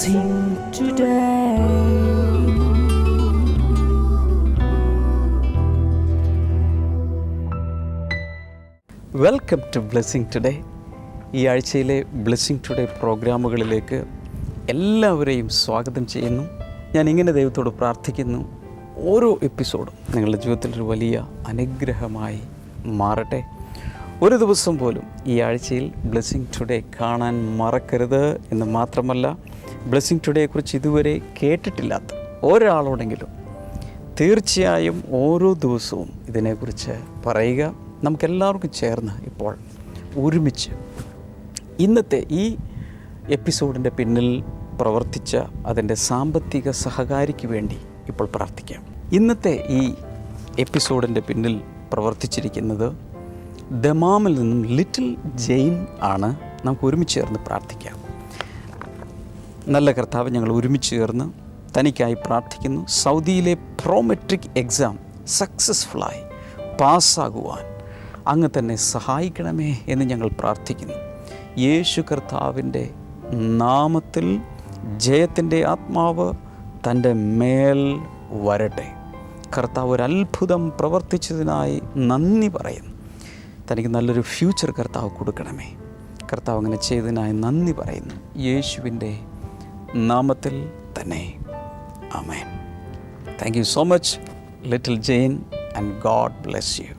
blessing today. Welcome to blessing today. ഈ ആഴ്ചയിലെ blessing today പ്രോഗ്രാമുകളിലേക്ക് എല്ലാവരെയും സ്വാഗതം ചെയ്യുന്നു. ഞാൻ ഇങ്ങനെ ദൈവത്തോട് പ്രാർത്ഥിക്കുന്നു, ഓരോ എപ്പിസോഡും നിങ്ങളുടെ ജീവിതത്തിലൊരു വലിയ അനുഗ്രഹമായി മാറട്ടെ. ഒരു ദിവസം പോലും ഈ ആഴ്ചയിൽ ബ്ലെസ്സിങ് ടുഡേ കാണാൻ മറക്കരുത് എന്ന് മാത്രമല്ല, ബ്ലെസ്സിങ് ടുഡേയെക്കുറിച്ച് ഇതുവരെ കേട്ടിട്ടില്ലാത്ത ഒരാളോടെങ്കിലും തീർച്ചയായും ഓരോ ദിവസവും ഇതിനെക്കുറിച്ച് പറയുക. നമുക്കെല്ലാവർക്കും ചേർന്ന് ഇപ്പോൾ ഒരുമിച്ച് ഇന്നത്തെ ഈ എപ്പിസോഡിൻ്റെ പിന്നിൽ പ്രവർത്തിച്ച അതിൻ്റെ സാമ്പത്തിക സഹകാരിക്ക് വേണ്ടി ഇപ്പോൾ പ്രാർത്ഥിക്കാം. ഇന്നത്തെ ഈ എപ്പിസോഡിൻ്റെ പിന്നിൽ പ്രവർത്തിച്ചിരിക്കുന്നത് ദമാമിൽ നിന്നും ലിറ്റിൽ ജെയിൻ ആണ്. നമുക്ക് ഒരുമിച്ച് ചേർന്ന് പ്രാർത്ഥിക്കാം. നല്ല കർത്താവ്, ഞങ്ങൾ ഒരുമിച്ച് ചേർന്ന് തനിക്കായി പ്രാർത്ഥിക്കുന്നു. സൗദിയിലെ പ്രോമെട്രിക് എക്സാം സക്സസ്ഫുള്ളായി പാസ്സാകുവാൻ അങ്ങ് തന്നെ സഹായിക്കണമേ എന്ന് ഞങ്ങൾ പ്രാർത്ഥിക്കുന്നു. യേശു കർത്താവിൻ്റെ നാമത്തിൽ ജയത്തിൻ്റെ ആത്മാവ് തൻ്റെ മേൽ വരട്ടെ. കർത്താവ് ഒരു അത്ഭുതം പ്രവർത്തിച്ചതിനായി നന്ദി പറയുന്നു. തനിക്ക് നല്ലൊരു ഫ്യൂച്ചർ കർത്താവ് കൊടുക്കണമേ. കർത്താവ് അങ്ങനെ ചെയ്തതിനായി നന്ദി പറയുന്നു, യേശുവിൻ്റെ നാമത്തിൽ തന്നെ. ആമേൻ. Thank you so much little Jain, and God bless you.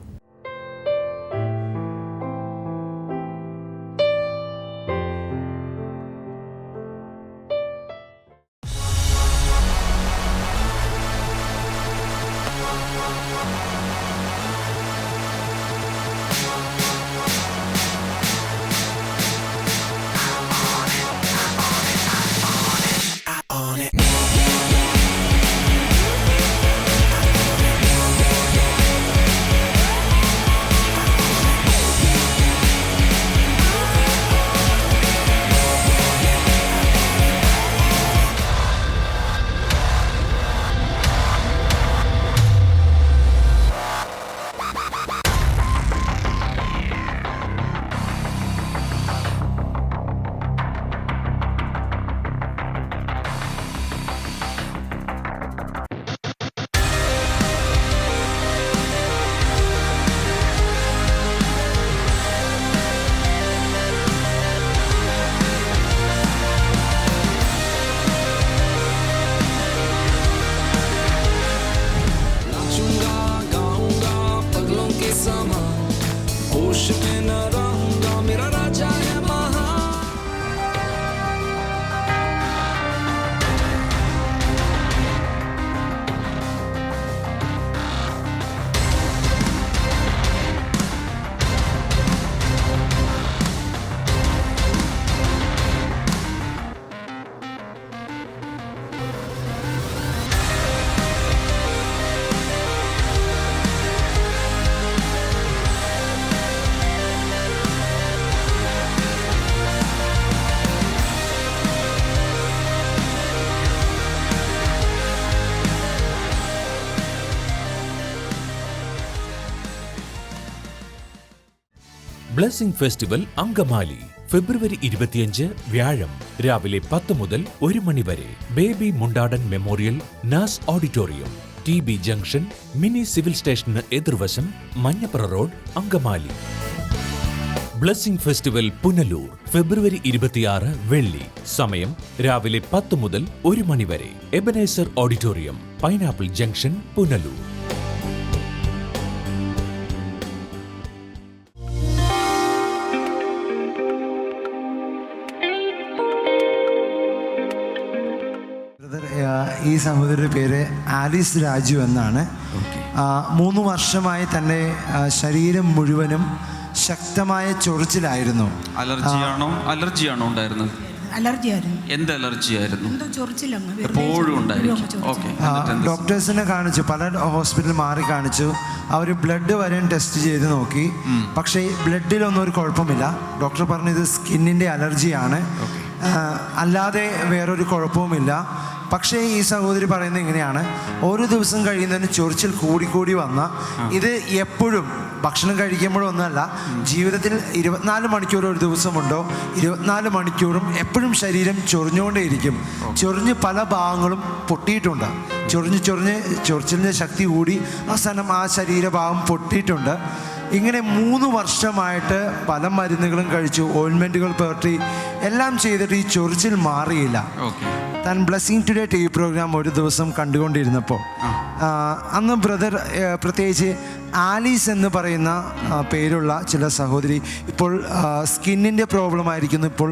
Blessing festival Angamaly February 25 വ്യാഴം രാവിലെ 10 മുതൽ 1 മണി വരെ. ബേബി മുണ്ടാടൻ മെമ്മോറിയൽ നാസ് auditorium, TB junction, mini civil സ്റ്റേഷന് എതിർവശം, Manjapra road, Angamaly. Blessing festival Punalur February 26 വെള്ളി. സമയം രാവിലെ 10 മുതൽ 1 മണി വരെ. Ebenezer auditorium, pineapple junction, Punalur. ഈ സഹോദരിയുടെ പേര് ആലിസ് രാജു എന്നാണ്. 3 വർഷമായി തൻ്റെ ശരീരം മുഴുവനും ശക്തമായ ചൊറിച്ചിലായിരുന്നു. അലർജിയാണോ ഉണ്ടായിരുന്നത്? അലർജിയായിരുന്നു. എന്ത് അലർജിയായിരുന്നു? എപ്പോഴും ഉണ്ടായിരുന്നു. ഡോക്ടേഴ്സിനെ കാണിച്ചു, പല ഹോസ്പിറ്റലിൽ മാറി കാണിച്ചു. അവർ ബ്ലഡ് വരെ ടെസ്റ്റ് ചെയ്ത് നോക്കി. പക്ഷേ ബ്ലഡിലൊന്നും ഒരു കുഴപ്പമില്ല. ഡോക്ടർ പറഞ്ഞു ഇത് സ്കിന്നിൻ്റെ അലർജിയാണ്, അല്ലാതെ വേറൊരു കുഴപ്പവുമില്ല. പക്ഷേ ഈ സഹോദരി പറയുന്നത് ഇങ്ങനെയാണ്, ഓരോ ദിവസം കഴിയുന്നതിന് ചൊറിച്ചിൽ കൂടി വന്ന ഇത് എപ്പോഴും ഭക്ഷണം കഴിക്കുമ്പോഴൊന്നുമല്ല, ജീവിതത്തിൽ 24 മണിക്കൂർ ഒരു ദിവസമുണ്ടോ 24 മണിക്കൂറും എപ്പോഴും ശരീരം ചൊറിഞ്ഞുകൊണ്ടേയിരിക്കും. ചൊറിഞ്ഞ് പല ഭാഗങ്ങളും പൊട്ടിയിട്ടുണ്ട്. ചൊറിച്ചിലിൻ്റെ ശക്തി കൂടി അവസാനം ആ ശരീരഭാഗം പൊട്ടിയിട്ടുണ്ട്. ഇങ്ങനെ 3 വർഷമായിട്ട് പല മരുന്നുകളും കഴിച്ചു, ഓയിൻമെൻറ്റുകൾ പുരട്ടി എല്ലാം ചെയ്തിട്ട് ഈ ചൊറിച്ചിൽ മാറിയില്ല. താൻ ബ്ലെസ്സിങ് ടുഡേ TV പ്രോഗ്രാം ഒരു ദിവസം കണ്ടുകൊണ്ടിരുന്നപ്പോൾ അന്ന് ബ്രദർ പ്രത്യേകിച്ച് ആലീസ് എന്ന് പറയുന്ന പേരുള്ള ചില സഹോദരി ഇപ്പോൾ സ്കിന്നിൻ്റെ പ്രോബ്ലം ആയിരിക്കുന്നു, ഇപ്പോൾ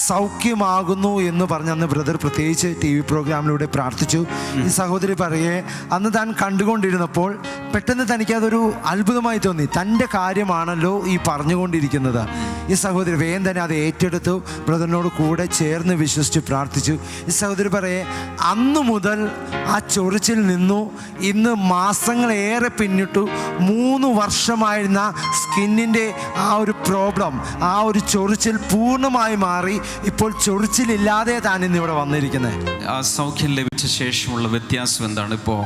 സൗഖ്യമാകുന്നു എന്ന് പറഞ്ഞ് അന്ന് ബ്രദർ പ്രത്യേകിച്ച് TV പ്രോഗ്രാമിലൂടെ പ്രാർത്ഥിച്ചു. ഈ സഹോദരി പറയേ, അന്ന് താൻ കണ്ടുകൊണ്ടിരുന്നപ്പോൾ പെട്ടെന്ന് തനിക്കതൊരു അത്ഭുതമായി തോന്നി. തൻ്റെ കാര്യമാണല്ലോ ഈ പറഞ്ഞുകൊണ്ടിരിക്കുന്നത്. ഈ സഹോദരി വേഗം തന്നെ അത് ഏറ്റെടുത്തു, ബ്രദറിനോട് കൂടെ ചേർന്ന് വിശ്വസിച്ച് പ്രാർത്ഥിച്ചു. ഈ സഹോദരി പറയേ, അന്നു മുതൽ ആ ചൊറിച്ചിൽ നിന്നു. ഇന്ന് മാസങ്ങളേറെ പിന്നിട്ടു. 3 വർഷമായിരുന്ന സ്കിന്നിൻ്റെ ആ ഒരു പ്രോബ്ലം, ആ ഒരു ചൊറിച്ചിൽ പൂർണ്ണമായി മാറി. ഇപ്പോൾ ചൊറിച്ചിലില്ലാതെ താൻ ഇന്ന് ഇവിടെ വന്നിരിക്കുന്നത്. ആ സൗഖ്യം ലഭിച്ച ശേഷമുള്ള വ്യത്യാസം എന്താണ്? ഇപ്പോൾ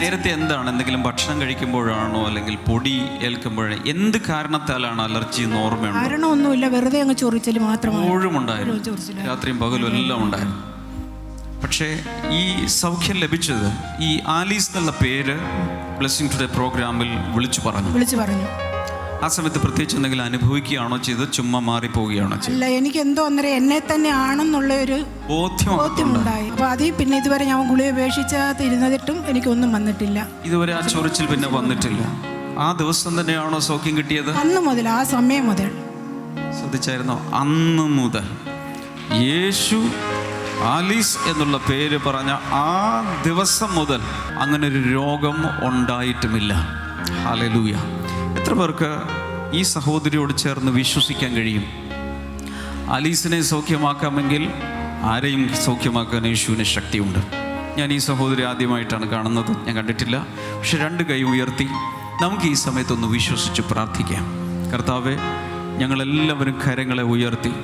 നേരത്തെ എന്താണ്? എന്തെങ്കിലും ഭക്ഷണം കഴിക്കുമ്പോഴാണോ അല്ലെങ്കിൽ പൊടി ഏൽക്കുമ്പോഴാണോ? എന്ത് കാരണത്താലാണ് അലർജി എന്ന് ഓർമ്മയുണ്ടോ? കാരണമൊന്നുമില്ല, വെറുതെ അങ്ങ് ചൊറിച്ചിൽ മാത്രമാണ്. എപ്പോഴും ഉണ്ടായിരുന്നു, രാത്രിയും പകലും എല്ലാം ഉണ്ടായിരുന്നു. പക്ഷേ ഈ സൗഖ്യം ലഭിച്ചത് ഈ ആലീസ് എന്നുള്ള പേര് ബ്ലെസ്സിങ് ടുഡേ പ്രോഗ്രാമിൽ വിളിച്ചു പറഞ്ഞു. ആ സമയത്ത് പ്രത്യേകിച്ച് എന്തെങ്കിലും അനുഭവിക്കുകയാണോ ചെയ്ത്, ചുമ്മാ മാറിപ്പോവുകയാണോ ചെയ്തത്? അല്ല, എനിക്ക് എന്തോ അന്നേരം എന്നെ തന്നെ ആണെന്നുള്ള ഒരു ബോധ്യമുണ്ടായി. അപ്പൊ അതിൽ പിന്നെ ഇതുവരെ ഞാൻ ഗുളിക ഉപേക്ഷിച്ചിരുന്നിട്ടും എനിക്കൊന്നും വന്നിട്ടില്ല. ഇതുവരെ ആ ചൊറിച്ചിൽ പിന്നെ വന്നിട്ടില്ല. ആ ദിവസം തന്നെയാണോ സൗഖ്യം കിട്ടിയത്? അന്ന് മുതൽ, ആ സമയം മുതൽ. ശ്രദ്ധിച്ചായിരുന്നോ? അന്ന് മുതൽ യേശു ആലീസ് എന്നുള്ള പേര് പറഞ്ഞ ആ ദിവസം മുതൽ അങ്ങനെ ഒരു രോഗം ഉണ്ടായിട്ടുമില്ല. ഹല്ലേലൂയ. എത്ര പേർക്ക് ഈ സഹോദരിയോട് ചേർന്ന് വിശ്വസിക്കാൻ കഴിയും? ആലീസിനെ സൗഖ്യമാക്കാമെങ്കിൽ ആരെയും സൗഖ്യമാക്കാൻ യേശുവിന് ശക്തിയുണ്ട്. ഞാൻ ഈ സഹോദരി ആദ്യമായിട്ടാണ് കാണുന്നത്, ഞാൻ കണ്ടിട്ടില്ല. പക്ഷെ 2 കൈ ഉയർത്തി നമുക്ക് ഈ സമയത്തൊന്ന് വിശ്വസിച്ച് പ്രാർത്ഥിക്കാം. കർത്താവേ, ഞങ്ങളെല്ലാവരും കരങ്ങളെ ഉയർത്തി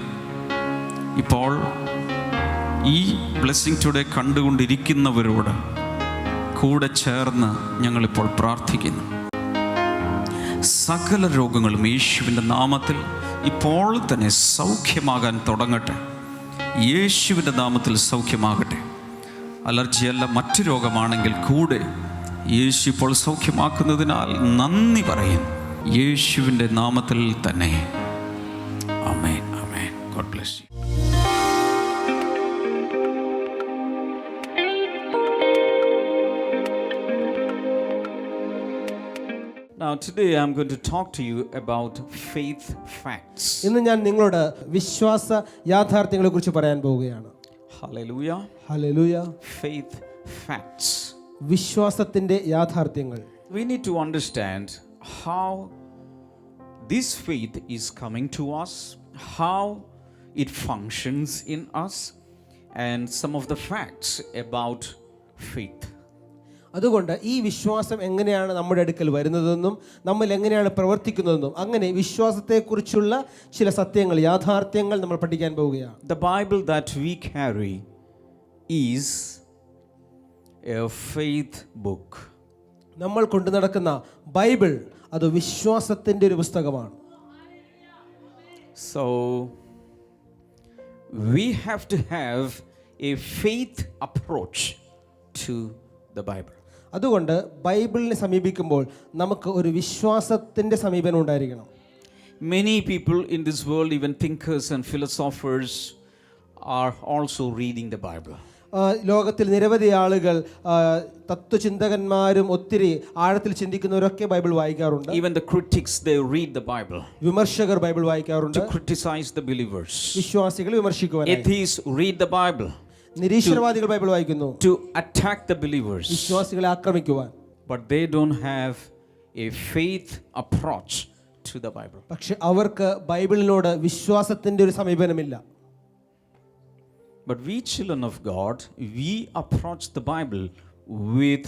ഇപ്പോൾ ഈ ബ്ലെസ്സിങ് ടുഡേ കണ്ടുകൊണ്ടിരിക്കുന്നവരോട് കൂടെ ചേർന്ന് ഞങ്ങളിപ്പോൾ പ്രാർത്ഥിക്കുന്നു. സകല രോഗങ്ങളും യേശുവിൻ്റെ നാമത്തിൽ ഇപ്പോൾ തന്നെ സൗഖ്യമാകാൻ തുടങ്ങട്ടെ. യേശുവിൻ്റെ നാമത്തിൽ സൗഖ്യമാകട്ടെ. അലർജിയല്ല, മറ്റു രോഗമാണെങ്കിൽ കൂടെ യേശു ഇപ്പോൾ സൗഖ്യമാക്കുന്നതിനാൽ നന്ദി പറയും. യേശുവിൻ്റെ നാമത്തിൽ തന്നെ. ആമേൻ, ആമേൻ. God bless you. Now today I'm going to talk to you about faith facts. ഇന്ന് ഞാൻ നിങ്ങളോട് വിശ്വാസ യാഥാർത്ഥ്യങ്ങളെക്കുറിച്ച് പറയാൻ പോവുകയാണ്. Hallelujah. ഹല്ലേലൂയ. Faith facts. വിശ്വാസത്തിന്റെ യാഥാർത്ഥ്യങ്ങൾ. We need to understand how this faith is coming to us, how it functions in us, and some of the facts about faith. അതുകൊണ്ട് ഈ വിശ്വാസം എങ്ങനെയാണ് നമ്മുടെ അടുക്കൽ വരുന്നതെന്നും നമ്മൾ എങ്ങനെയാണ് പ്രവർത്തിക്കുന്നതെന്നും അങ്ങനെ വിശ്വാസത്തെക്കുറിച്ചുള്ള ചില സത്യങ്ങൾ, യാഥാർത്ഥ്യങ്ങൾ നമ്മൾ പഠിക്കാൻ പോവുകയാണ്. The Bible that we carry is a faith book. നമ്മൾ കൊണ്ടു നടക്കുന്ന ബൈബിൾ അത് വിശ്വാസത്തിൻ്റെ ഒരു പുസ്തകമാണ്. So we have to have a faith approach to the Bible. അതുകൊണ്ട് ബൈബിളിനെ സമീപിക്കുമ്പോൾ നമുക്ക് ഒരു വിശ്വാസത്തിൻ്റെ സമീപനം ഉണ്ടായിരിക്കണം. Many people in this world, even thinkers and philosophers, are also reading the Bible. ലോകത്തിൽ നിരവധി ആളുകൾ, തത്വചിന്തകന്മാരും ഒത്തിരി ആഴത്തിൽ ചിന്തിക്കുന്നവരൊക്കെ ബൈബിൾ വായിക്കാറുണ്ട്. Even the critics, they read the Bible. വിമർശകർ ബൈബിൾ വായിക്കാറുണ്ട്. To criticize the believers. വിശ്വാസികൾ വിമർശിക്കുവാൻ. Atheists read the Bible. നിരീശ്വരവാദികൾ ബൈബിൾ വായിക്കുന്നു. To attack the believers. വിശ്വാസികളെ ആക്രമിക്കുവാൻ. But they don't have a faith approach to the Bible. പക്ഷെ അവർക്ക് ബൈബിളിനോട് വിശ്വാസത്തിന്റെ ഒരു സമീപനമില്ല. But we children of God, we approach the Bible with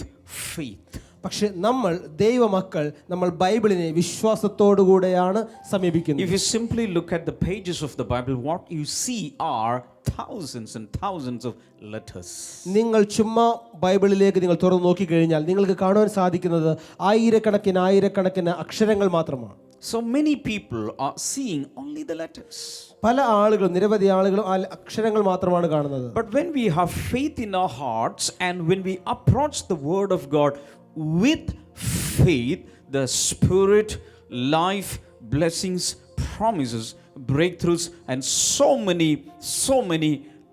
faith. പക്ഷെ നമ്മൾ ദൈവമക്കൾ നമ്മൾ ബൈബിളിനെ വിശ്വാസത്തോടുകൂടെയാണ് സമീപിക്കുന്നത്. If you simply look at the pages of the Bible, what you see are thousands and thousands of letters. നിങ്ങൾ ചുമ്മാ ബൈബിളിലേക്ക് നിങ്ങൾ തുറന്നു നോക്കിക്കഴിഞ്ഞാൽ നിങ്ങൾക്ക് കാണുവാൻ സാധിക്കുന്നത് ആയിരക്കണക്കിന് അക്ഷരങ്ങൾ മാത്രമാണ്. So many people are seeing only the letters. പല ആളുകളും നിരവധി ആളുകളും ആ അക്ഷരങ്ങൾ മാത്രമാണ് കാണുന്നത്. But when we have faith in our hearts and when we approach the word of God with faith, the spirit, life, blessings, promises, breakthroughs, and so many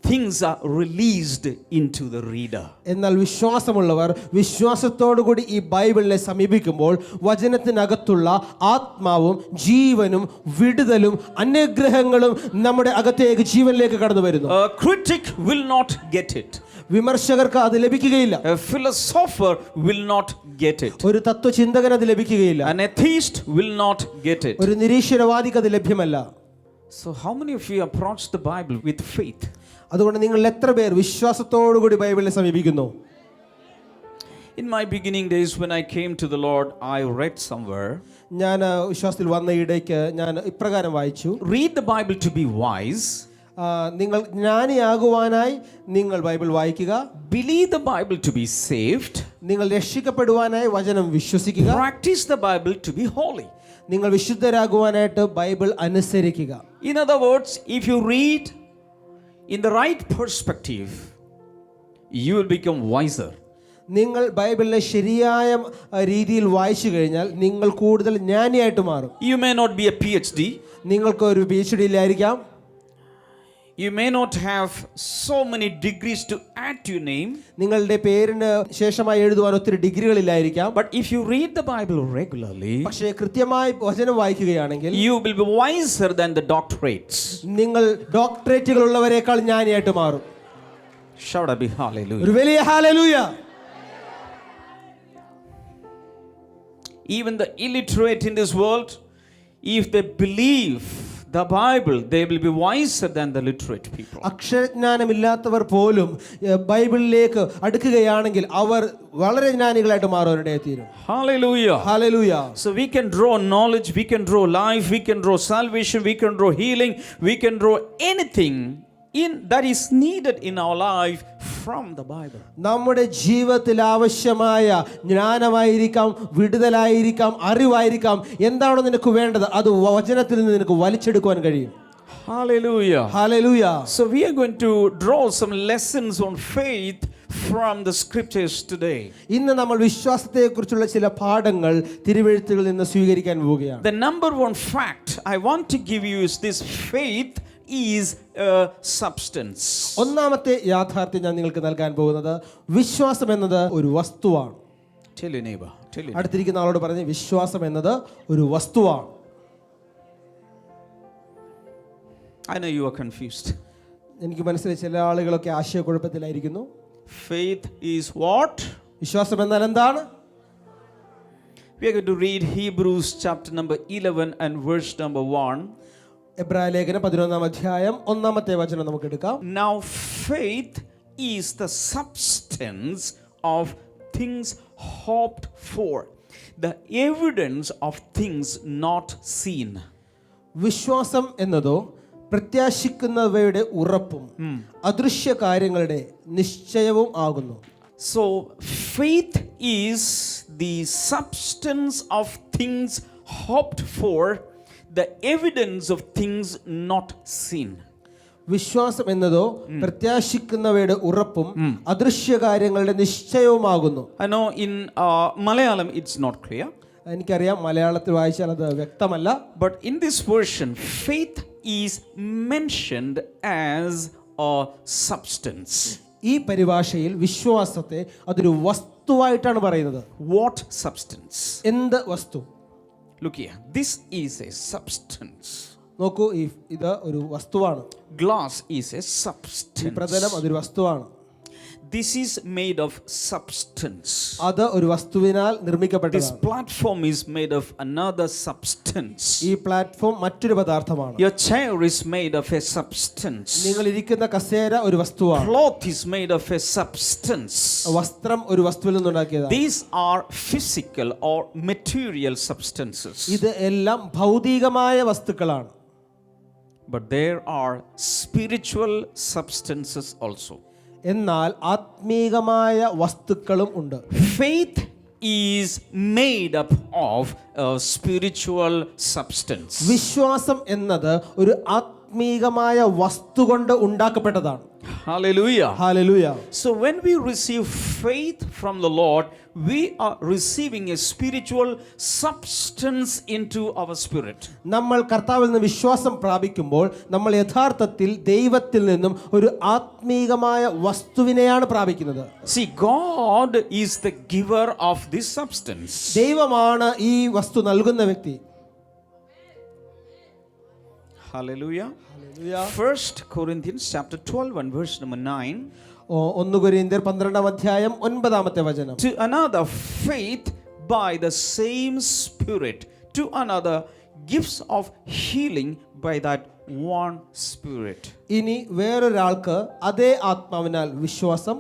things are released into the reader. എന്നാൽ വിശ്വാസമുള്ളവർ വിശ്വാസത്തോടുകൂടി ഈ ബൈബിളിനെ സമീപിക്കുമ്പോൾ വചനത്തിനകത്തുള്ള ആത്മാവും ജീവനും വിടുതലും അനുഗ്രഹങ്ങളും നമ്മുടെ അകത്തേക്ക് ജീവനിലേക്ക് കടന്നു വരുന്നു. A critic will not get it. വിമർശകർക്ക് അത് ലഭിക്കുകയില്ല. A philosopher will not get it. ഒരു തത്വചിന്തകന് അത് ലഭിക്കുകയില്ല. An atheist will not get it. ഒരു നിരീശ്വരവാദിക്ക് അത് ലഭ്യമല്ല. So how many of you approach the Bible with faith? അതുകൊണ്ട് നിങ്ങൾ എത്ര പേർ വിശ്വാസത്തോടുകൂടി ബൈബിളിനെ സമീപിക്കുന്നു? In my beginning days when I came to the Lord, I read somewhere, ഞാൻ വിശ്വാസത്തിൽ വന്ന ഇടയ്ക്ക് ഞാൻ ഇപ്രകാരം വായിച്ചു, read the Bible to be wise, നിങ്ങൾ ജ്ഞാനിയാകുവാനായി നിങ്ങൾ ബൈബിൾ വായിക്കുക, believe the Bible to be saved, നിങ്ങൾ രക്ഷിക്കപ്പെടുവാനായി വചനം വിശ്വസിക്കുക, practice the Bible to be holy. നിങ്ങൾ വിശുദ്ധരാകുവാനായിട്ട് ബൈബിൾ അനുസരിക്കുക. In other words, if you read in the right perspective, you will become wiser. നിങ്ങൾ ബൈബിളിനെ ശരിയായ രീതിയിൽ വായിച്ചു കഴിഞ്ഞാൽ നിങ്ങൾ കൂടുതൽ ജ്ഞാനിയായിട്ട് മാറും. You may not be a PhD. നിങ്ങൾക്ക് ഒരു PhD ഇല്ലായിരിക്കാം. You may not have so many degrees to add to your name. നിങ്ങളുടെ പേരിന് ശേഷമായി എഴുതുവാൻ ഒത്തിരി ഡിഗ്രികളില്ലായിരിക്കാം. But if you read the Bible regularly, പക്ഷേ കൃത്യമായി വചനം വായിക്കുകയാണെങ്കിൽ you will be wiser than the doctorates. നിങ്ങൾ ഡോക്ടറേറ്റുകൾ ഉള്ളവരെക്കാൾ ജ്ഞാനിയായിട്ട് മാറും. Shout a big hallelujah. ഒരു വലിയ hallelujah. Even the illiterate in this world, if they believe the Bible, they will be wiser than the literate people. അക്ഷരജ്ഞാനമില്ലാത്തവർ പോലും ബൈബിളിലേക്ക് അടുക്കുകയാണെങ്കിൽ അവർ വളരെ ജ്ഞാനികളായിട്ട് മാറുവാനിടയായി തീരും. Hallelujah. Hallelujah. So we can draw knowledge, we can draw life, we can draw salvation, we can draw healing, we can draw anything in that is needed in our life from the Bible. നമ്മുടെ ജീവിതത്തിൽ ആവശ്യമായ ജ്ഞാനമായിരിക്കാം, വിടുതലായിരിക്കാം, അറിവായിരിക്കാം, എന്താണോ നിനക്ക് വേണ്ടത് അത് വചനത്തിൽ നിന്ന് നിനക്ക് വലിച്ചെടുക്കുവാൻ കഴിയും. Hallelujah. Hallelujah. So we are going to draw some lessons on faith from the scriptures today. ഇന്ന് നമ്മൾ വിശ്വാസത്തെക്കുറിച്ചുള്ള ചില പാഠങ്ങൾ തിരുവെഴുത്തുകളിൽ നിന്ന് സ്വീകരിക്കാൻ പോവുകയാണ്. The number one fact I want to give you is this: faith is a substance. ഒന്നാമത്തെ യാഥാർത്ഥ്യം ഞാൻ നിങ്ങൾക്ക് നൽകാൻ പോകുന്നത് വിശ്വാസം എന്നത് ഒരു വസ്തുവാണ്. Tell your neighbor. അടുത്തിരിക്കുന്ന ആളോട് പറഞ്ഞ് വിശ്വാസം എന്നത് ഒരു വസ്തുവാണ്. I know you are confused. എനിക്ക് മനസ്സിലായി ചില ആളുകളൊക്കെ ആശയക്കുഴപ്പത്തിലായിരിക്കുന്നു. Faith is what? വിശ്വാസം എന്നാൽ എന്താണ്? We are going to read Hebrews chapter number 11 and verse number 1. എബ്രായ ലേഖനം 11-ാം അധ്യായം 1-ാമത്തെ വചനം നമുക്ക് എടുക്കാം. Now faith is the substance of things hoped for, the evidence of things not seen. വിശ്വാസം എന്നതോ പ്രത്യാശിക്കുന്നവയുടെ ഉറപ്പും അദൃശ്യ കാര്യങ്ങളുടെ നിശ്ചയവും ആകുന്നു. So faith is the substance of things hoped for, the evidence of things not seen. വിശ്വാസം എന്നതോ പ്രത്യാശിക്കുന്നവയുടെ ഉറപ്പും അദൃശ്യ കാര്യങ്ങളുടെ നിശ്ചയവുമാകുന്നു. I know in Malayalam it's not clear. എനിക്കറിയാം മലയാളത്തിൽ വായിച്ചാൽ അത് വ്യക്തമല്ല. But in this version, faith is mentioned as a substance. ഈ പരിഭാഷയിൽ വിശ്വാസത്തെ അതൊരു വസ്തുവായിട്ടാണ് പറയുന്നത്. What substance? എന്ത് വസ്തു? Look here. This is a substance. നോക്കൂ, ഇത് ഒരു വസ്തുവാണ്. Glass is a ഈ substance. പ്രതലം അതൊരു വസ്തുവാണ്. this is made of substance. അത് ഒരു വസ്തുവിനാൽ This നിർമ്മിക്കപ്പെട്ടതാണ്. platform is made of another substance. ഈ പ്ലാറ്റ്ഫോം മറ്റൊരു പദാർത്ഥമാണ്. Your chair is made of a substance. നിങ്ങൾ ഇരിക്കുന്ന കസേര ഒരു വസ്തുവാണ്. Cloth is made of a substance. വസ്ത്രം ഒരു വസ്തുവിൽ നിന്നുണ്ടാക്കിയതാണ്. These are physical or material substances. ഇത് എല്ലാം ഭൗതികമായ വസ്തുക്കളാണ്. But there are spiritual substances also. എന്നാൽ ആത്മീകമായ വസ്തുക്കളും ഉണ്ട്. Faith is made up of a spiritual substance. വിശ്വാസം എന്നത് ഒരു ആത്മീകമായ വസ്തു കൊണ്ട് ഉണ്ടാക്കപ്പെട്ടതാണ്. Hallelujah. Hallelujah. So when we receive faith from the Lord, we are receiving a spiritual substance into our spirit. നമ്മൾ കർത്താവിൽ നിന്ന് വിശ്വാസം പ്രാപിക്കുമ്പോൾ നമ്മൾ യഥാർത്ഥത്തിൽ ദൈവത്തിൽ നിന്നും ഒരു ആത്മീകമായ വസ്തുവിനെയാണ് പ്രാപിക്കുന്നത്. See, God is the giver of this substance. ദൈവമാണ് ഈ വസ്തു നൽകുന്ന വ്യക്തി. Hallelujah. 1 Corinthians chapter 12 and verse number 9. 1 കൊരിന്ത്യർ 12-ാം അധ്യായം 9-ാമത്തെ വചനം. To another faith by the same Spirit, to another gifts of healing by that one Spirit. ഇനി വേറൊരാൾക്ക് അതേ ആത്മാവിനാൽ വിശ്വാസം,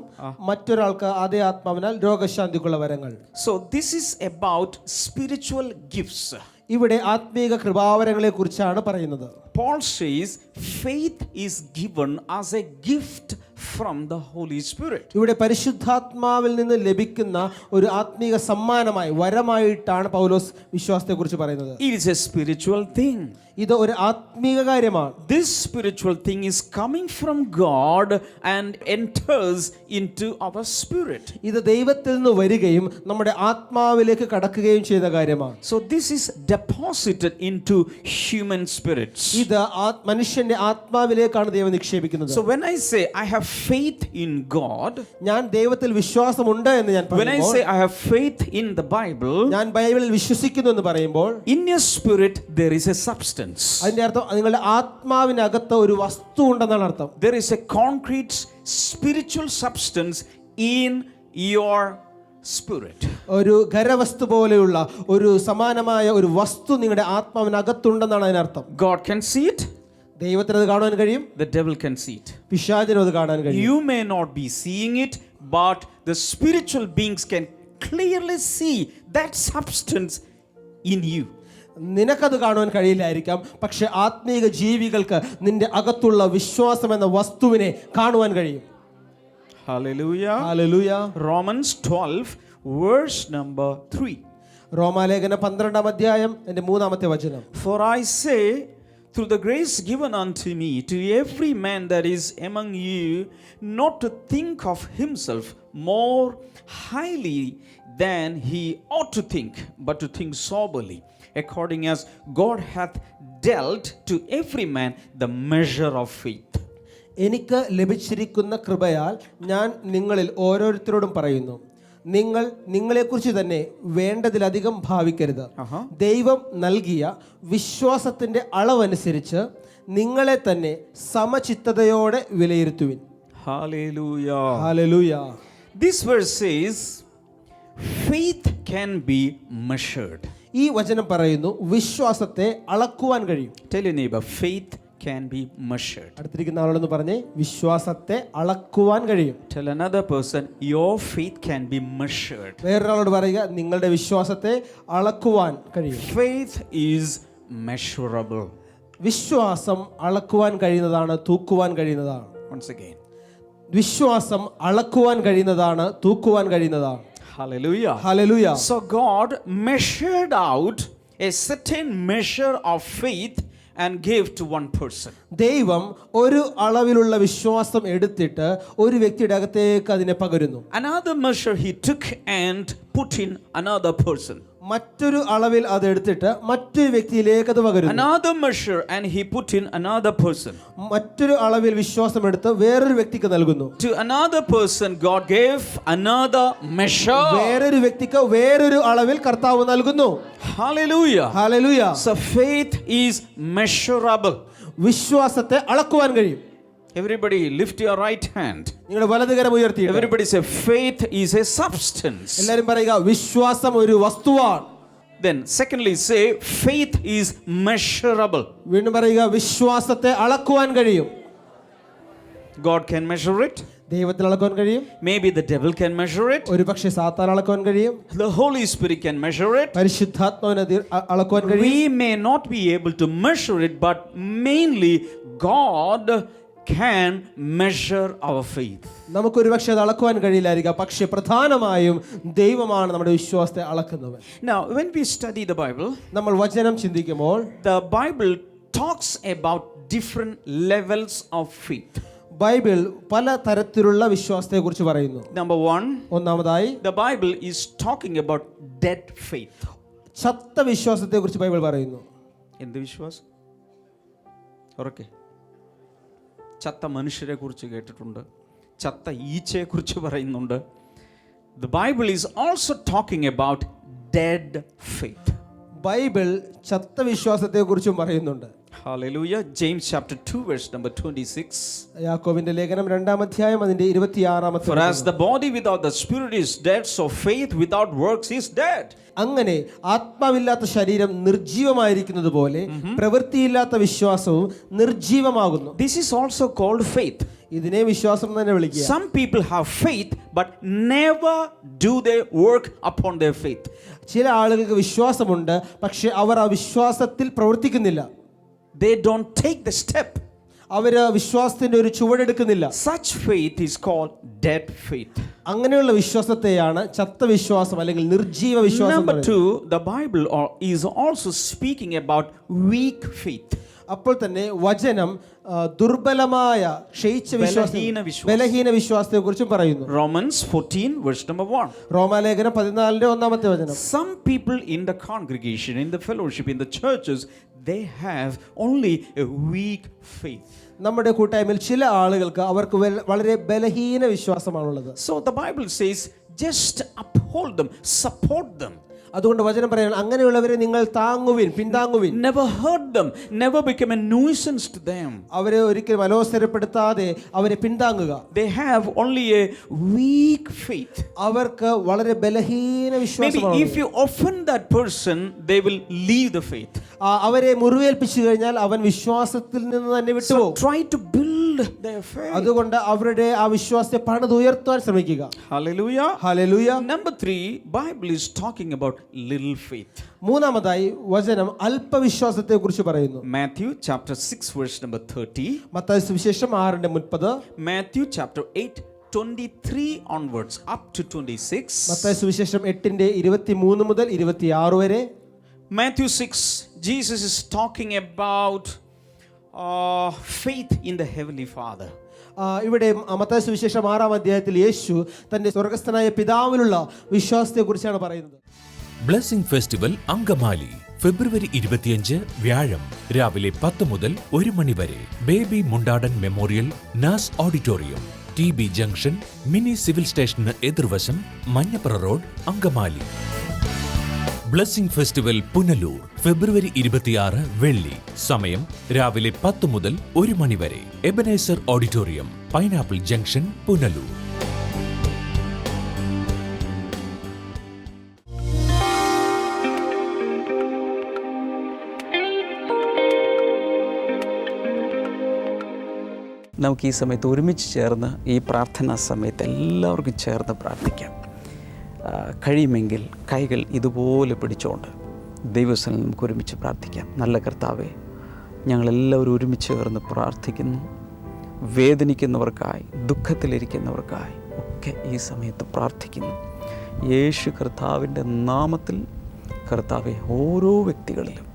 മറ്റൊരാൾക്ക് അതേ ആത്മാവിനാൽ രോഗശാന്തിക്കുള്ള വരങ്ങൾ. So this is about spiritual gifts. ഇവിടെ ആത്മീക കൃപാവരങ്ങളെ കുറിച്ചാണ് പറയുന്നത്. Paul says faith is given as a gift from the Holy Spirit. ഇവിടെ പരിശുദ്ധാത്മാവിൽ നിന്ന് ലഭിക്കുന്ന ഒരു ആത്മീക സമ്മാനമായി വരമായിട്ടാണ് പൗലോസ് വിശ്വാസത്തെക്കുറിച്ച് പറയുന്നത്. It is a spiritual thing. ഇത് ഒരു ആത്മീക കാര്യമാണ്. This spiritual thing is coming from God and enters into our spirit. ഇത് ദൈവത്തിൽ നിന്ന് വരികയും നമ്മുടെ ആത്മാവിലേക്ക് കടക്കുകയും ചെയ്യുന്ന കാര്യമാണ്. So this is deposited into human spirits. ഇത് മനുഷ്യന്റെ ആത്മാവിലേക്കാണ് ദൈവം നിക്ഷേപിക്കുന്നത്. So when I say I have faith in God, ഞാൻ ദൈവത്തിൽ വിശ്വാസമുണ്ട് എന്ന് ഞാൻ when I say I have faith in the Bible, ഞാൻ ബൈബിളിൽ വിശ്വസിക്കുന്നു എന്ന് പറയുമ്പോൾ in your spirit there is a substance. അതിന്റെ അർത്ഥം നിങ്ങളുടെ ആത്മാവിനകത്ത് ഒരു വസ്തു ഉണ്ടെന്നാണ് അർത്ഥം. There is a concrete spiritual substance in your spirit. ഒരു ഖരവസ്തു പോലെയുള്ള ഒരു സമാനമായ ഒരു വസ്തു നിങ്ങളുടെ ആത്മാവിനകത്തുണ്ടെന്നാണ് അതിനർത്ഥം. God can see it. ദൈവത്തിന് അത് കാണാൻ കഴിയും. The devil can see it. പിശാചിനും അത് കാണാൻ കഴിയും. You may not be seeing it, but the spiritual beings can clearly see that substance in you. നിനക്കത് കാണുവാൻ കഴിയില്ലായിരിക്കാം, പക്ഷെ ആത്മീക ജീവികൾക്ക് നിന്റെ അകത്തുള്ള വിശ്വാസം എന്ന വസ്തുവിനെ കാണുവാൻ കഴിയും. Hallelujah. Hallelujah. Romans 12 verse number 3. റോമാലേഖനം 12-ാം അധ്യായം 3-ാമത്തെ വചനം. For I say, through the grace given unto me, to every man that is among you, not to think of himself more highly than he ought to think, but to think soberly, according as God hath dealt to every man the measure of faith. എനിക്ക് ലഭിച്ചിരിക്കുന്ന കൃപയാൽ ഞാൻ നിങ്ങളിൽ ഓരോരുത്തരോടും പറയുന്നു, നിങ്ങൾ നിങ്ങളെക്കുറിച്ച് തന്നെ വേണ്ടതിലധികം ഭാവിക്കരുത്. ദൈവം നൽകിയ വിശ്വാസത്തിന്റെ അളവനുസരിച്ച് നിങ്ങളെ തന്നെ സമചിത്തതയോടെ വിലയിരുത്തുവിൻ. Hallelujah. Hallelujah. This verse says faith can be measured. ഈ വചനം പറയുന്നു വിശ്വാസത്തെ അളക്കുവാൻ കഴിയും. Tell your neighbor, faith can be measured. അടുത്തിരിക്കുന്ന ആളോടൊന്ന് പറഞ്ഞേ, വിശ്വാസത്തെ അളക്കുവാൻ കഴിയും. Tell another person, your faith can be measured. വേറൊരാളോട് പറയുക, നിങ്ങളുടെ വിശ്വാസത്തെ അളക്കുവാൻ കഴിയും. Faith is measurable. വിശ്വാസം അളക്കുവാൻ കഴിയുന്നതാണ്, തൂക്കുവാൻ കഴിയുന്നതാണ്. Once again. വിശ്വാസം അളക്കുവാൻ കഴിയുന്നതാണ്, തൂക്കുവാൻ കഴിയുന്നതാണ്. Hallelujah. Hallelujah. So God measured out a certain measure of faith and gave to one person. ദൈവം ഒരു അളവിലുള്ള വിശ്വാസം എടുത്തിട്ട് ഒരു വ്യക്തിയുടെ അകത്തേക്ക് അതിനെ പകരുന്നു. Another measure he took and put in another person. മറ്റൊരു അളവിൽ അത് എടുത്തിട്ട് മറ്റൊരു വ്യക്തിയിലേക്ക് അത് പകരുന്നു. Another measure and he put in another person. മറ്റൊരു അളവിൽ വിശ്വാസം എടുത്ത് വേറൊരു വ്യക്തിക്ക് നൽകുന്നു. To another person God gave another measure. വേറൊരു വ്യക്തിക്ക് വേറൊരു അളവിൽ കർത്താവ് നൽകുന്നു. Hallelujah. Hallelujah. So faith is measurable. വിശ്വാസത്തെ അളക്കുവാൻ കഴിയും. Everybody lift your right hand. നിങ്ങളുടെ വലതുകരം ഉയർത്തി. Everybody say faith is a substance. എല്ലാവരും പറയുക വിശ്വാസം ഒരു വസ്തുവാണ്. Then secondly say faith is measurable. വീണ്ടും പറയുക വിശ്വാസത്തെ അളക്കുവാൻ കഴിയും. God can measure it. ദൈവത്തിൽ അളക്കുവാൻ കഴിയും. Maybe the devil can measure it. ഒരുപക്ഷെ സാത്താൻ അളക്കുവാൻ കഴിയും. The Holy Spirit can measure it. പരിശുദ്ധാത്മാവിനെ അളക്കുവാൻ കഴിയും. We may not be able to measure it, but mainly God can measure our faith. നമുക്ക് ഒരുപക്ഷെ അത് അളക്കുവാൻ കഴിയില്ലായിരിക്കാം, പക്ഷെ പ്രധാനമായും ദൈവമാണ് നമ്മുടെ വിശ്വാസത്തെ അളക്കുന്നവൻ. Now, when we study the Bible, നമ്മൾ വചനം ചിന്തിക്കുമ്പോൾ the Bible talks about different levels of faith. Bible പല തരത്തിലുള്ള വിശ്വാസത്തെക്കുറിച്ച് പറയുന്നു. Number one, ഒന്നാമതായി the Bible is talking about dead faith. ചത്ത വിശ്വാസത്തെക്കുറിച്ച് ബൈബിൾ പറയുന്നു. എന്ത് വിശ്വാസം? ഓക്കെ, ചത്ത മനുഷ്യരെ കുറിച്ച് കേട്ടിട്ടുണ്ട്, ചത്ത ഈച്ചയെ കുറിച്ച് പറയുന്നുണ്ട്. The Bible is also talking about dead faith. Bible ചത്ത വിശ്വാസത്തെക്കുറിച്ചും പറയുന്നുണ്ട്. Hallelujah. James chapter 2 verse number 26. യാക്കോബിന്റെ ലേഖനം 2-ാം അധ്യായം അതിന്റെ 26-ാമത്തെ. For as the body without the spirit is dead, so faith without works is dead. അങ്ങനെ ആത്മാവില്ലാത്ത ശരീരം നിർജീവമായിരിക്കുന്നത് പോലെ പ്രവൃത്തിയില്ലാത്ത വിശ്വാസവും നിർജീവമാകുന്നു. This is also called faith. ഇതിനെ വിശ്വാസം തന്നെ വിളിക്കുക. Some people have faith but never do they work upon their faith. ചില ആളുകൾക്ക് വിശ്വാസമുണ്ട്, പക്ഷെ അവർ ആ വിശ്വാസത്തിൽ പ്രവർത്തിക്കുന്നില്ല. They don't take the step. അവര് വിശ്വാസത്തിന്റെ ഒരു ചുവടെടുക്കുന്നില്ല. Such faith is called dead faith. അങ്ങനെയുള്ള വിശ്വാസത്തെയാണ് ചത്ത വിശ്വാസം അല്ലെങ്കിൽ നിർജീവ വിശ്വാസം. Number two, the Bible is also speaking about weak faith. അപ്പോൾ തന്നെ വചനം ദുർബലമായ ക്ഷയിച്ച ബലഹീന വിശ്വാസത്തെ കുറിച്ചും പറയുന്നു. Romans 14 verse number 1. റോമാലേഖനം 14-ന്റെ 1-ാമത്തെ വചനം. Some people in the congregation, in the fellowship, in the churches, they have only a weak faith. നമ്മുടെ കൂട്ടായ്മയിൽ ചില ആളുകൾക്ക് അവർക്ക് വളരെ ബലഹീന വിശ്വാസമാണുള്ളത്. So the Bible says just uphold them, support them. അതുകൊണ്ട് വചനം പറയുന്നത് അങ്ങനെയുള്ളവരെ നിങ്ങൾ താങ്ങുവിൻ, പിന്താങ്ങുവിൻ. Never hurt them, never become a nuisance to them. അവരെ ഒരിക്കലും അലോസരപ്പെടുത്താതെ അവരെ പിന്താങ്ങുക. They have only a weak faith. അവർക്ക് വളരെ ബലഹീന വിശ്വാസമാണ്. Maybe if you offend that person, they will leave the faith. അവരെ മുറിവേൽപ്പിച്ചു കഴിഞ്ഞാൽ അവൻ വിശ്വാസത്തിൽ നിന്ന് തന്നെ വിട്ടുപോകും. So try to build their faith. അതുകൊണ്ട് അവരുടെ ആ വിശ്വാസത്തെ പണിതുയർത്താൻ ശ്രമിക്കുക. Hallelujah. Hallelujah. Number 3, Bible is talking about little faith. മൂന്നാമതായി വചനം അല്പവിശ്വാസത്തെ കുറിച്ച് പറയുന്നു. Matthew chapter 6 verse number 30. Mathai സുവിശേഷം 6:30. Matthew chapter 8 23 onwards up to 26. Mathai സുവിശേഷം 8:23 മുതൽ 26 വരെ. Matthew 6, Jesus is talking about faith in the Heavenly Father. ഇവിടെ മത്തായി സുവിശേഷം 6-ാം അധ്യായത്തിൽ യേശു തന്റെ സ്വർഗ്ഗസ്ഥനായ പിതാവിലുള്ള വിശ്വാസത്തെ കുറിച്ചാണ് പറയുന്നത്. ബ്ലെസ്സിംഗ് ഫെസ്റ്റിവൽ അങ്കമാലി ഫെബ്രുവരി 25 വ്യാഴം രാവിലെ 10 മുതൽ 1 മണി വരെ. ബേബി മുണ്ടാടൻ മെമ്മോറിയൽ നാസ് auditorium, TB junction, mini civil സ്റ്റേഷന് എതിർവശം, Manjapra road, Angamaly. Blessing festival Punalur February 26 വെള്ളി. സമയം രാവിലെ 10 മുതൽ 1 മണി വരെ. Ebenezer auditorium, pineapple junction, Punalur. നമുക്ക് ഈ സമയത്ത് ഒരുമിച്ച് ചേർന്ന് ഈ പ്രാർത്ഥനാ സമയത്ത് എല്ലാവർക്കും ചേർന്ന് പ്രാർത്ഥിക്കാം. കഴിയുമെങ്കിൽ കൈകൾ ഇതുപോലെ പിടിച്ചുകൊണ്ട് ദൈവസ്ഥലം നമുക്ക് ഒരുമിച്ച് പ്രാർത്ഥിക്കാം. നല്ല കർത്താവേ, ഞങ്ങളെല്ലാവരും ഒരുമിച്ച് ചേർന്ന് പ്രാർത്ഥിക്കുന്നു. വേദനിക്കുന്നവർക്കായി, ദുഃഖത്തിലിരിക്കുന്നവർക്കായി ഒക്കെ ഈ സമയത്ത് പ്രാർത്ഥിക്കുന്നു. യേശു കർത്താവിൻ്റെ നാമത്തിൽ കർത്താവെ, ഓരോ വ്യക്തികളിലും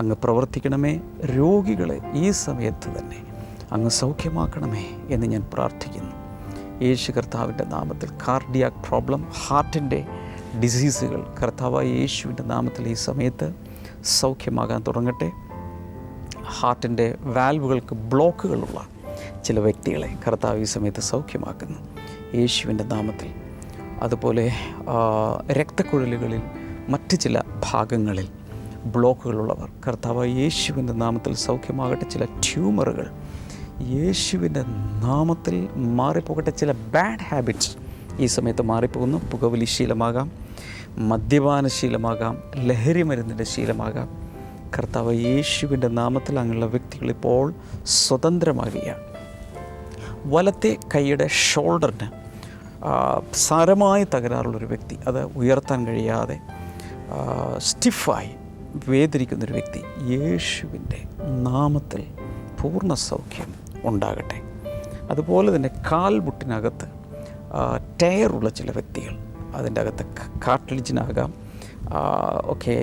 അങ്ങ് പ്രവർത്തിക്കണമേ. രോഗികളെ ഈ സമയത്ത് തന്നെ അങ്ങ് സൗഖ്യമാക്കണമേ എന്ന് ഞാൻ പ്രാർത്ഥിക്കുന്നു. യേശു കർത്താവിൻ്റെ നാമത്തിൽ കാർഡിയാക് പ്രോബ്ലം, ഹാർട്ടിൻ്റെ ഡിസീസുകൾ കർത്താവായ യേശുവിൻ്റെ നാമത്തിൽ ഈ സമയത്ത് സൗഖ്യമാകാൻ തുടങ്ങട്ടെ. ഹാർട്ടിൻ്റെ വാൽവുകൾക്ക് ബ്ലോക്കുകളുള്ള ചില വ്യക്തികളെ കർത്താവ് ഈ സമയത്ത് സൗഖ്യമാക്കുന്നു യേശുവിൻ്റെ നാമത്തിൽ. അതുപോലെ രക്തക്കുഴലുകളിൽ മറ്റ് ചില ഭാഗങ്ങളിൽ ബ്ലോക്കുകളുള്ളവർ കർത്താവായ യേശുവിൻ്റെ നാമത്തിൽ സൗഖ്യമാകട്ടെ. ചില ട്യൂമറുകൾ യേശുവിൻ്റെ നാമത്തിൽ മാറിപ്പോകട്ടെ. ചില ബാഡ് ഹാബിറ്റ്സ് ഈ സമയത്ത് മാറിപ്പോകുന്നു. പുകവലി ശീലമാകാം, മദ്യപാന ശീലമാകാം, ലഹരി മരുന്നിൻ്റെ ശീലമാകാം. കർത്താവ് യേശുവിൻ്റെ നാമത്തിൽ അങ്ങനെയുള്ള വ്യക്തികളിപ്പോൾ സ്വതന്ത്രമാകുകയാണ്. വലത്തെ കൈയുടെ ഷോൾഡറിന് സാരമായ തകരാറുള്ളൊരു വ്യക്തി, അത് ഉയർത്താൻ കഴിയാതെ സ്റ്റിഫായി വേദനിക്കുന്നൊരു വ്യക്തി, യേശുവിൻ്റെ നാമത്തിൽ പൂർണ്ണ സൗഖ്യം ഉണ്ടാകട്ടെ. അതുപോലെ തന്നെ കാൽമുട്ടിനകത്ത് ടയറുള്ള ചില വ്യക്തികൾ, അതിൻ്റെ അകത്ത് കാർട്ടിലിജിനാകാം, ഒക്കെ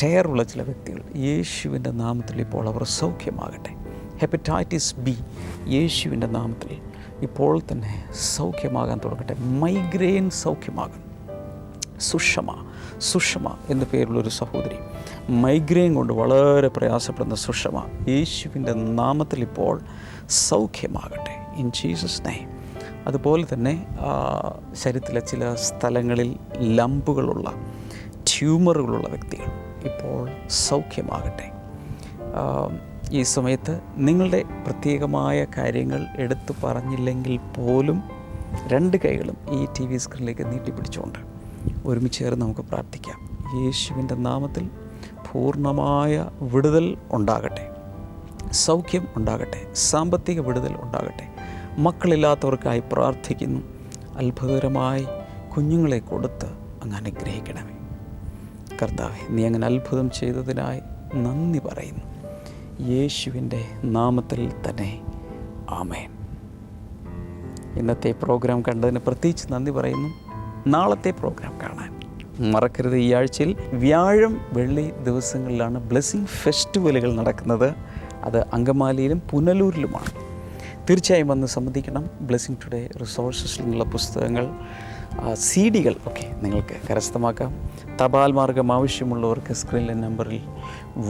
ടയറുള്ള ചില വ്യക്തികൾ, യേശുവിൻ്റെ നാമത്തിൽ ഇപ്പോൾ അവർ സൗഖ്യമാകട്ടെ. ഹെപ്പറ്റൈറ്റിസ് ബി യേശുവിൻ്റെ നാമത്തിൽ ഇപ്പോൾ തന്നെ സൗഖ്യമാകാൻ തുടങ്ങട്ടെ. മൈഗ്രെയിൻ സൗഖ്യമാകും. സുഷമ എന്നു പേരുള്ളൊരു സഹോദരി, മൈഗ്രെയിൻ കൊണ്ട് വളരെ പ്രയാസപ്പെടുന്ന സുഷമ, യേശുവിൻ്റെ നാമത്തിൽ ഇപ്പോൾ സൗഖ്യമാകട്ടെ ഇൻ ജീസസ് നെയിം. അതുപോലെ തന്നെ ശരീരത്തിലെ ചില സ്ഥലങ്ങളിൽ ലംബുകളുള്ള, ട്യൂമറുകളുള്ള വ്യക്തികൾ ഇപ്പോൾ സൗഖ്യമാകട്ടെ. ഈ സമയത്ത് നിങ്ങളുടെ പ്രത്യേകമായ കാര്യങ്ങൾ എടുത്തു പറഞ്ഞില്ലെങ്കിൽ പോലും 2 കൈകളും ഈ TV സ്ക്രീനിലേക്ക് നീട്ടിപ്പിടിച്ചുകൊണ്ട് ഒരുമിച്ച് ചേർന്ന് നമുക്ക് പ്രാർത്ഥിക്കാം. യേശുവിൻ്റെ നാമത്തിൽ പൂർണ്ണമായ വിടുതൽ ഉണ്ടാകട്ടെ, സൗഖ്യം ഉണ്ടാകട്ടെ, സാമ്പത്തിക വിടുതൽ ഉണ്ടാകട്ടെ. മക്കളില്ലാത്തവർക്കായി പ്രാർത്ഥിക്കുന്നു. അത്ഭുതകരമായി കുഞ്ഞുങ്ങളെ കൊടുത്ത് അങ്ങ് അനുഗ്രഹിക്കണമേ. കർത്താവേ, നീ അങ്ങനെ അത്ഭുതം ചെയ്തതിനായി നന്ദി പറയുന്നു. യേശുവിൻ്റെ നാമത്തിൽ തന്നെ ആമേൻ. ഇന്നത്തെ പ്രോഗ്രാം കണ്ടതിന് പ്രത്യേകിച്ച് നന്ദി പറയുന്നു. നാളത്തെ പ്രോഗ്രാം കാണാൻ മറക്കരുത്. ഈ ആഴ്ചയിൽ വ്യാഴം, വെള്ളി ദിവസങ്ങളിലാണ് ബ്ലെസ്സിങ് ഫെസ്റ്റിവലുകൾ നടക്കുന്നത്. അത് അങ്കമാലിയിലും പുനലൂരിലുമാണ്. തീർച്ചയായും വന്ന് സംബന്ധിക്കണം. ബ്ലെസ്സിങ് ടുഡേ റിസോഴ്സസിൽ നിന്നുള്ള പുസ്തകങ്ങൾ, CD ഒക്കെ നിങ്ങൾക്ക് കരസ്ഥമാക്കാം. തപാൽ മാർഗം ആവശ്യമുള്ളവർക്ക് സ്ക്രീനിലെ നമ്പറിൽ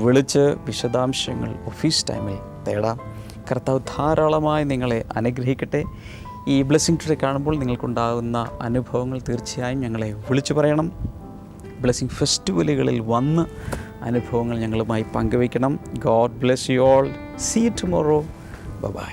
വിളിച്ച് വിശദാംശങ്ങൾ ഓഫീസ് ടൈമിൽ തേടാം. കർത്താവ് ധാരാളമായി നിങ്ങളെ അനുഗ്രഹിക്കട്ടെ. ഈ ബ്ലെസ്സിങ് ടുഡേ കാണുമ്പോൾ നിങ്ങൾക്കുണ്ടാകുന്ന അനുഭവങ്ങൾ തീർച്ചയായും ഞങ്ങളെ വിളിച്ചു പറയണം. ബ്ലെസ്സിങ് ഫെസ്റ്റിവലുകളിൽ വന്ന് അനുഭവങ്ങൾ ഞങ്ങളുമായി പങ്കുവയ്ക്കണം. God bless you all. See you tomorrow. By.